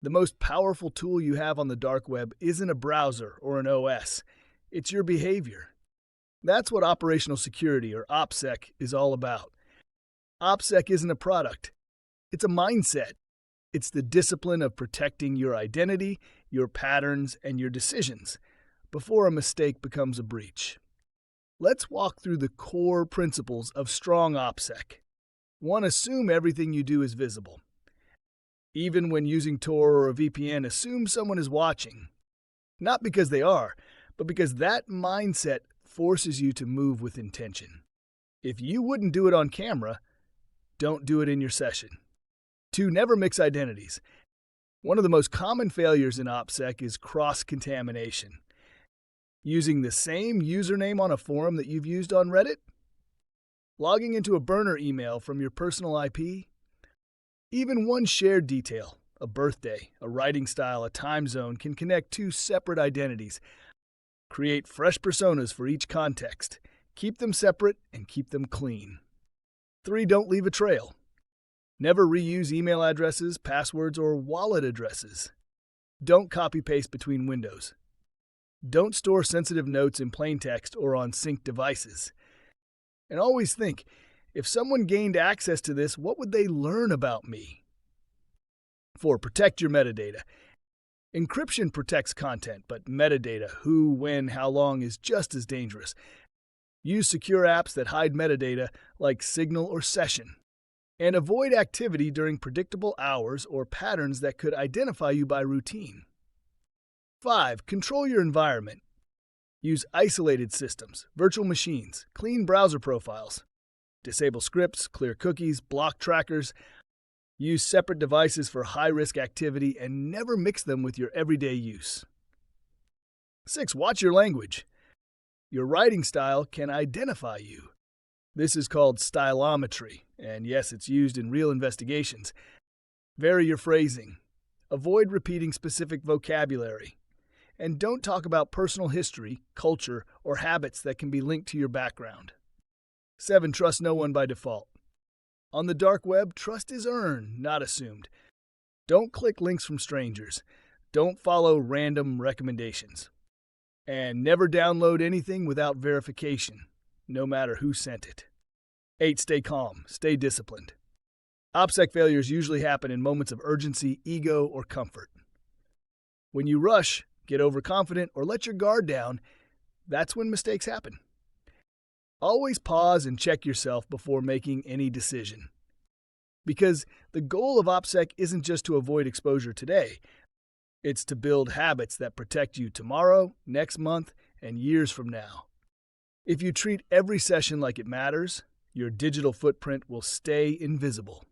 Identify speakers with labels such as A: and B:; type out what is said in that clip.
A: The most powerful tool you have on the dark web isn't a browser or an OS, it's your behavior. That's what operational security, or OpSec, is all about. OpSec isn't a product, it's a mindset. It's the discipline of protecting your identity, your patterns, and your decisions before a mistake becomes a breach. Let's walk through the core principles of strong OpSec. 1. Assume everything you do is visible. Even when using Tor or a VPN, assume someone is watching. Not because they are, but because that mindset forces you to move with intention. If you wouldn't do it on camera, don't do it in your session. 2. Never mix identities. One of the most common failures in OpSec is cross-contamination. Using the same username on a forum that you've used on Reddit? Logging into a burner email from your personal IP? Even one shared detail, a birthday, a writing style, a time zone, can connect two separate identities. Create fresh personas for each context. Keep them separate and keep them clean. 3. Don't leave a trail. Never reuse email addresses, passwords, or wallet addresses. Don't copy-paste between windows. Don't store sensitive notes in plain text or on synced devices. And always think, if someone gained access to this, what would they learn about me? 4. Protect your metadata. Encryption protects content, but metadata, who, when, how long, is just as dangerous. Use secure apps that hide metadata, like Signal or Session. And avoid activity during predictable hours or patterns that could identify you by routine. 5. Control your environment. Use isolated systems, virtual machines, clean browser profiles. Disable scripts, clear cookies, block trackers. Use separate devices for high-risk activity and never mix them with your everyday use. 6. Watch your language. Your writing style can identify you. This is called stylometry, and yes, it's used in real investigations. Vary your phrasing. Avoid repeating specific vocabulary. And don't talk about personal history, culture, or habits that can be linked to your background. 7. Trust no one by default. On the dark web, trust is earned, not assumed. Don't click links from strangers. Don't follow random recommendations. And never download anything without verification, no matter who sent it. 8. Stay calm. Stay disciplined. OpSec failures usually happen in moments of urgency, ego, or comfort. When you rush, get overconfident, or let your guard down, that's when mistakes happen. Always pause and check yourself before making any decision. Because the goal of OpSec isn't just to avoid exposure today. It's to build habits that protect you tomorrow, next month, and years from now. If you treat every session like it matters, your digital footprint will stay invisible.